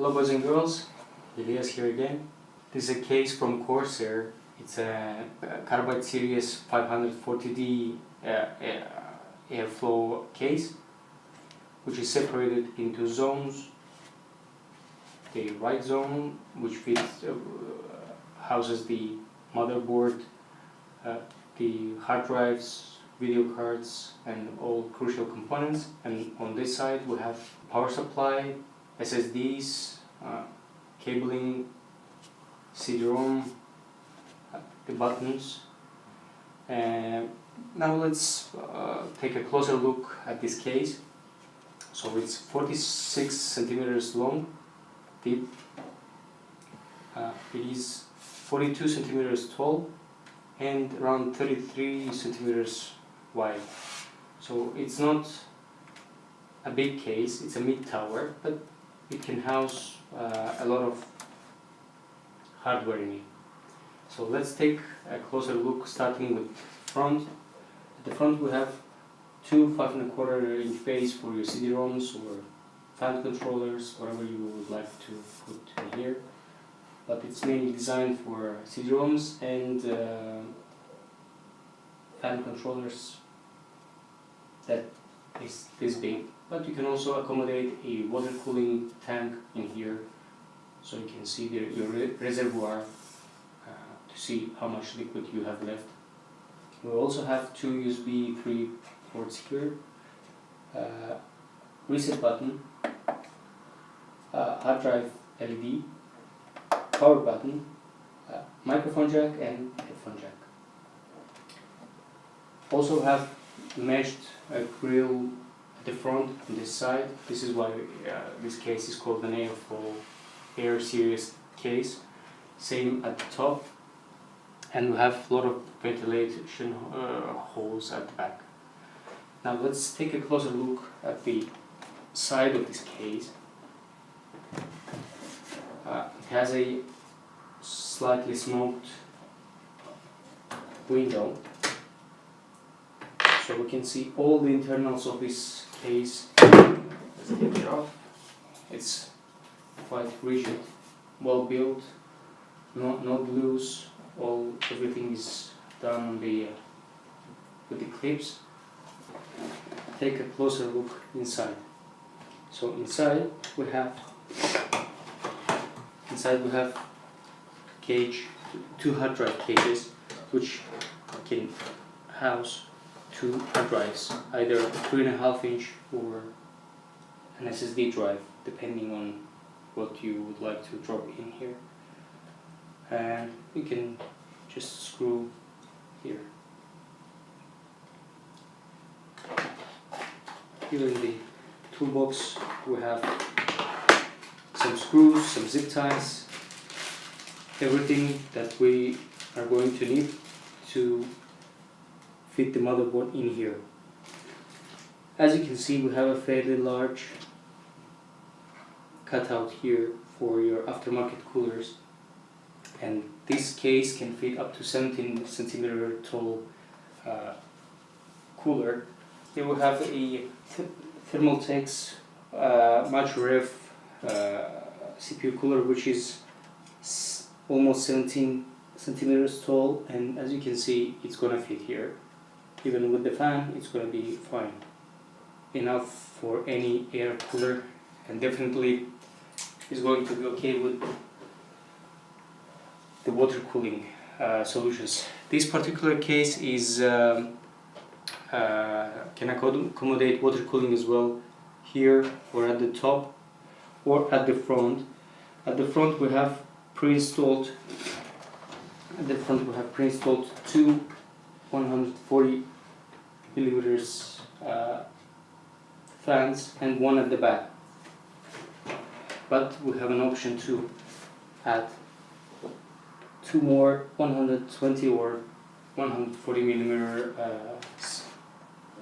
Hello boys and girls, Elias here again. This is a case from Corsair. It's a Carbide Series 540D airflow case, which is separated into zones. The right zone, which houses the motherboard, the hard drives, video cards and all crucial components, and on this side we have power supply, SSDs, cabling, CD-ROM, the buttons. Now let's take a closer look at this case. So it's 46 centimeters long, deep. It is 42 centimeters tall and around 33 centimeters wide. So it's not a big case, it's a mid-tower, but it can house a lot of hardware in it. So let's take a closer look, starting with front. At the front we have two 5¼ inch bays for your CD-ROMs or fan controllers, whatever you would like to put in here. But it's mainly designed for CD-ROMs and fan controllers that is this big. But you can also accommodate a water cooling tank in here, so you can see your reservoir to see how much liquid you have left. We also have two USB 3 ports here, reset button, hard drive LED, power button, microphone jack and headphone jack. Also have meshed grill at the front on this side. This is why this case is called an Air Series case. Same at the top, and we have a lot of ventilation holes at the back. Now let's take a closer look at the side of this case. It has a slightly smoked window, so we can see all the internals of this case. Let's take it off. It's quite rigid, well built, not loose. Everything is done on with the clips. Take a closer look inside. So inside we have cage, two hard drive cages, which can house two hard drives, either 3½ inch or an SSD drive, depending on what you would like to drop in here. And you can just screw here. Here in the toolbox we have some screws, some zip ties, everything that we are going to need to fit the motherboard in here. As you can see, we have a fairly large cutout here for your aftermarket coolers, and this case can fit up to 17 centimeter tall cooler. Here we have a Thermaltech's MaxRev CPU cooler, which is almost 17 centimeters tall, and as you can see, it's gonna fit here. Even with the fan, it's gonna be fine. Enough for any air cooler, and definitely is going to be okay with the water cooling solutions. This particular case is can accommodate water cooling as well, here or at the top or at the front. At the front we have pre-installed two 140 millimeters fans and one at the back, but we have an option to add two more 120 or 140 millimeter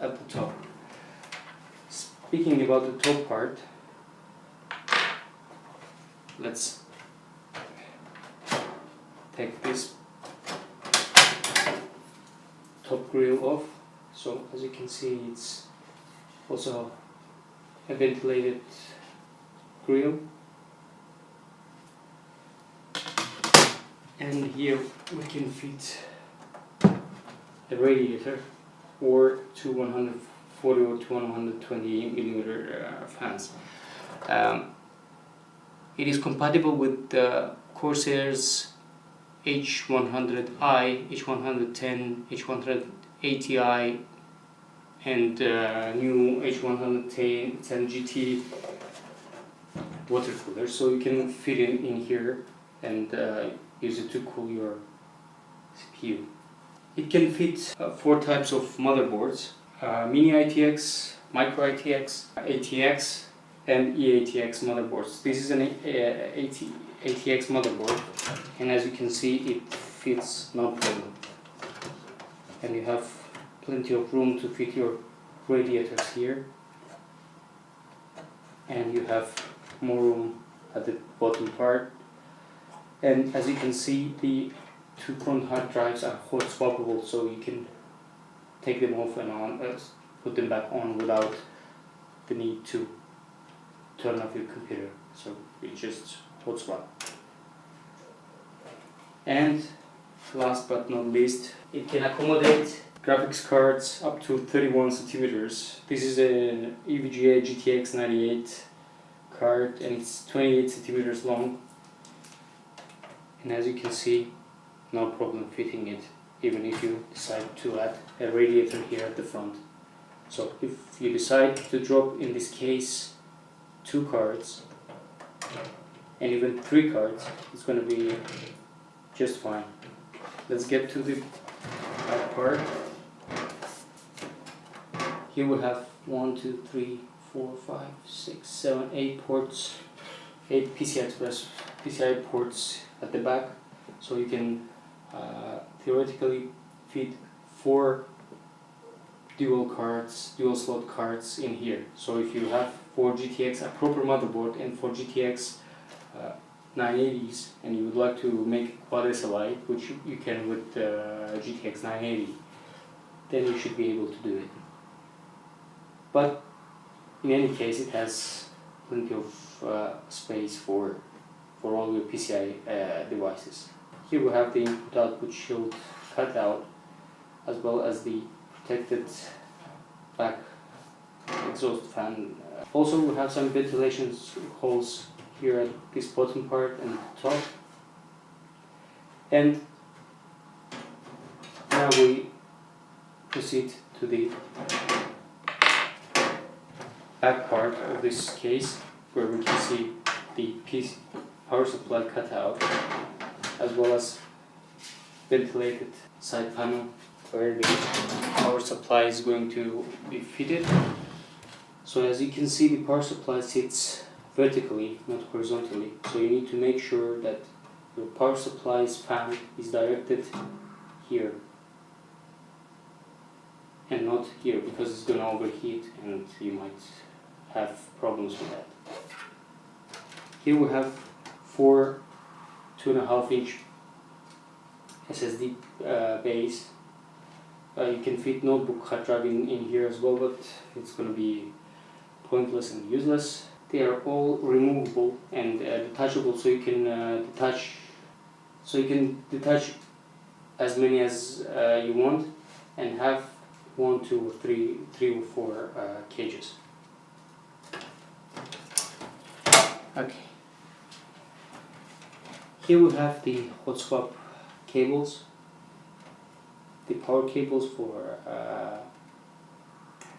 at the top. Speaking about the top part, let's take this top grill off. So as you can see, it's also a ventilated grill. And here we can fit a radiator or two 140 or 120 millimeter fans. It is compatible with the Corsair's H100i, H110, H180i, and new H110 GT water cooler, so you can fit it in here and use it to cool your CPU. It can fit 4 types of motherboards: mini ATX, micro ATX, ATX, and eATX motherboards. This is an ATX motherboard, and as you can see, it fits no problem. And you have plenty of room to fit your radiators here, and you have more room at the bottom part. And as you can see, the 2 front hard drives are hot swappable, so you can take them off and on, put them back on without the need to turn off your computer. So you just hot swap. And last but not least, it can accommodate graphics cards up to 31 centimeters. This is an EVGA GTX 98 card, and it's 28 centimeters long. And as you can see, no problem fitting it, even if you decide to add a radiator here at the front. So if you decide to drop, in this case, 2 cards and even 3 cards, it's going to be just fine. Let's get to the back part. Here we have 1, 2, 3, 4, 5, 6, 7, 8 ports, 8 PCI ports at the back, so you can theoretically fit 4 dual slot cards in here. So if you have 4 GTX, a proper motherboard, and 4 GTX 980s, and you would like to make quad SLI, which you can with GTX 980, then you should be able to do it. But in any case, it has plenty of space for all your PCI devices. Here we have the input-output shield cutout, as well as the protected back exhaust fan. Also, we have some ventilation holes here at this bottom part and top. And now we proceed to the back part of this case, where we can see the power supply cutout, as well as ventilated side panel where the power supply is going to be fitted. So as you can see, the power supply sits vertically, not horizontally, so you need to make sure that your power supply's fan is directed here and not here, because it's going to overheat and you might have problems with that. Here we have 4 2.5-inch SSD bays. You can fit notebook hard drive in here as well, but it's going to be pointless and useless. They are all removable and detachable, so you can detach as many as you want and have 1, 2, or 3 or 4 cages. Okay. Here we have the hot swap cables, the power cables for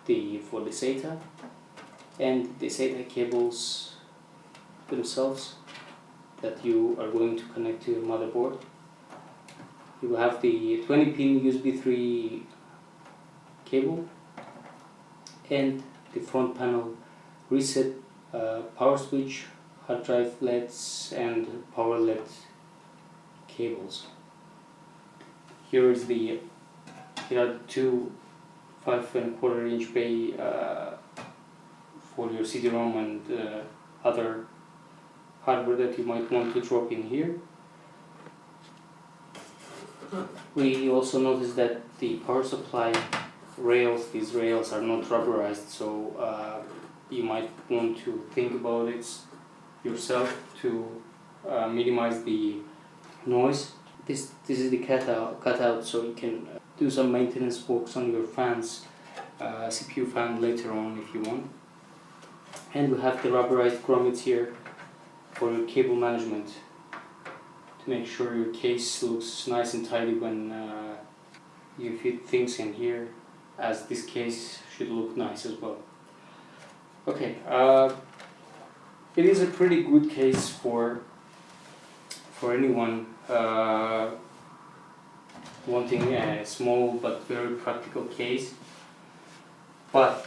the SATA, and the SATA cables themselves that you are going to connect to your motherboard. You have the 20-pin USB 3 cable and the front panel reset, power switch, hard drive LEDs, and power LED cables. Here are 2 5.25-inch bay for your CD-ROM and other hardware that you might want to drop in here. We also noticed that the power supply rails, these rails are not rubberized, so you might want to think about it yourself to minimize the noise. This is the cutout, so you can do some maintenance works on your fans, CPU fan later on if you want. And we have the rubberized grommets here for your cable management to make sure your case looks nice and tidy when you fit things in here, as this case should look nice as well. Okay, it is a pretty good case for anyone wanting a small but very practical case, but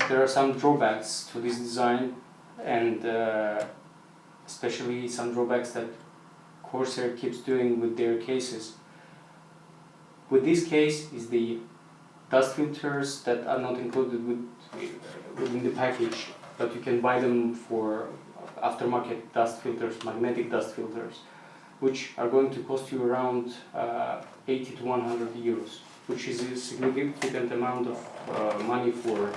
there are some drawbacks to this design, and especially some drawbacks that Corsair keeps doing with their cases. With this case is the dust filters that are not included within the package, but you can buy them for aftermarket dust filters, magnetic dust filters, which are going to cost you around 80 to 100 euros, which is a significant amount of money for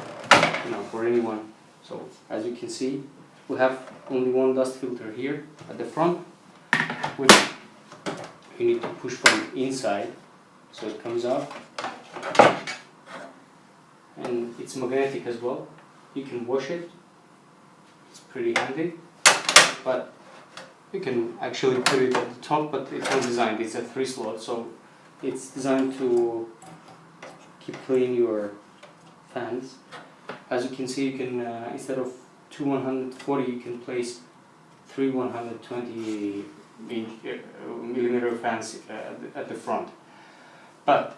anyone. So as you can see, we have only one dust filter here at the front, which you need to push from inside, so it comes out, and it's magnetic as well. You can wash it, it's pretty handy, but you can actually put it at the top, but it's not designed, it's a 3-slot, so it's designed to keep clean your fans. As you can see, you can instead of 2 140, you can place 3 120 millimeter fans at the front. But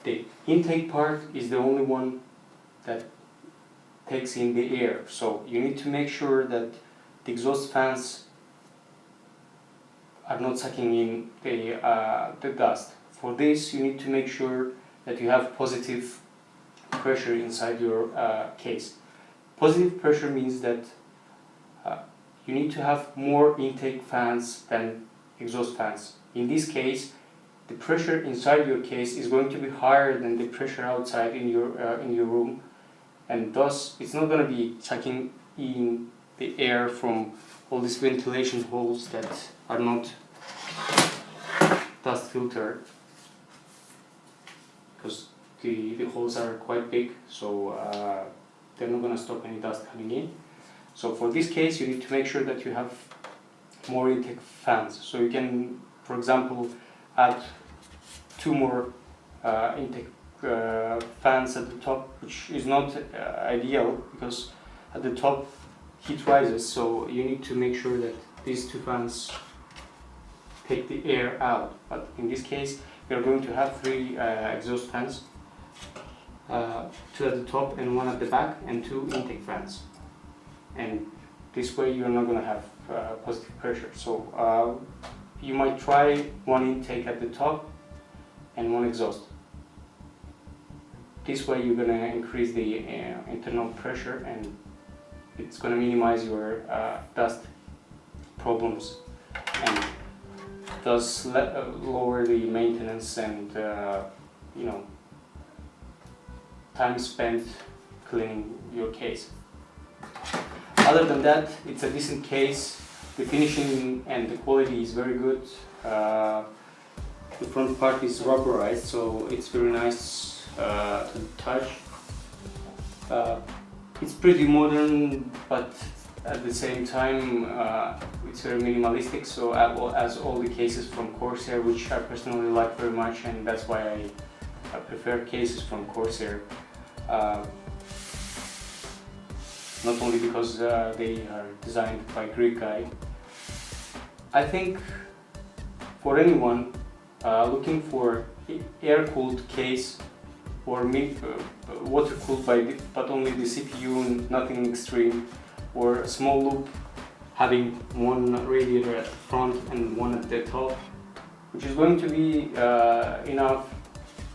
the intake part is the only one that takes in the air, so you need to make sure that the exhaust fans are not sucking in the dust. For this, you need to make sure that you have positive pressure inside your case. Positive pressure means that you need to have more intake fans than exhaust fans. In this case, the pressure inside your case is going to be higher than the pressure outside in your room, and thus it's not going to be sucking in the air from all these ventilation holes that are not dust filtered, because the holes are quite big, so they're not going to stop any dust coming in. So for this case, you need to make sure that you have more intake fans. So you can, for example, add 2 more intake fans at the top, which is not ideal because at the top heat rises, so you need to make sure that these 2 fans take the air out. But in this case, we are going to have 3 exhaust fans, 2 at the top and 1 at the back, and 2 intake fans. And this way you're not going to have positive pressure. So you might try 1 intake at the top and 1 exhaust. This way you're going to increase the internal pressure, and it's going to minimize your dust problems, and thus lower the maintenance and time spent cleaning your case. Other than that, it's a decent case. The finishing and the quality is very good. The front part is rubberized, so it's very nice to touch. It's pretty modern, but at the same time it's very minimalistic, so as all the cases from Corsair, which I personally like very much, and that's why I prefer cases from Corsair. Not only because they are designed by a Greek guy. I think for anyone looking for air-cooled case or water-cooled but only the CPU, nothing extreme, or a small loop having 1 radiator at the front and 1 at the top, which is going to be enough,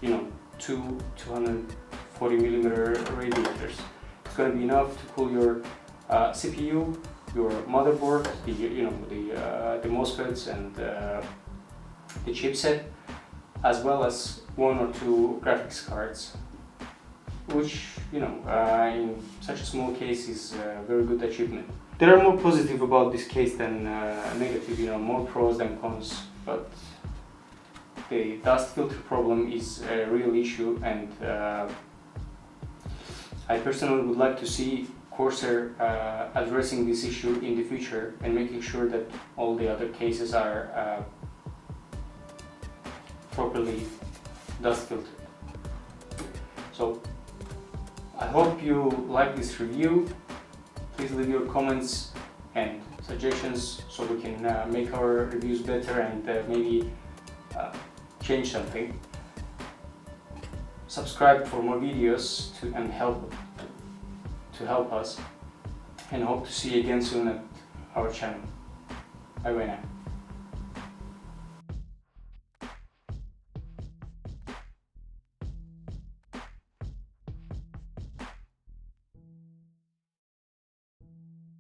2 240 millimeter radiators. It's going to be enough to cool your CPU, your motherboard, the MOSFETs and the chipset, as well as 1 or 2 graphics cards. which, you know, in such a small case is a very good achievement. There are more positive about this case than negative, you know, more pros than cons, but the dust filter problem is a real issue, and I personally would like to see Corsair addressing this issue in the future and making sure that all the other cases are properly dust filtered. So I hope you like this review. Please leave your comments and suggestions so we can make our reviews better and maybe change something. Subscribe for more videos and help us, and hope to see you again soon at our channel. Bye bye now.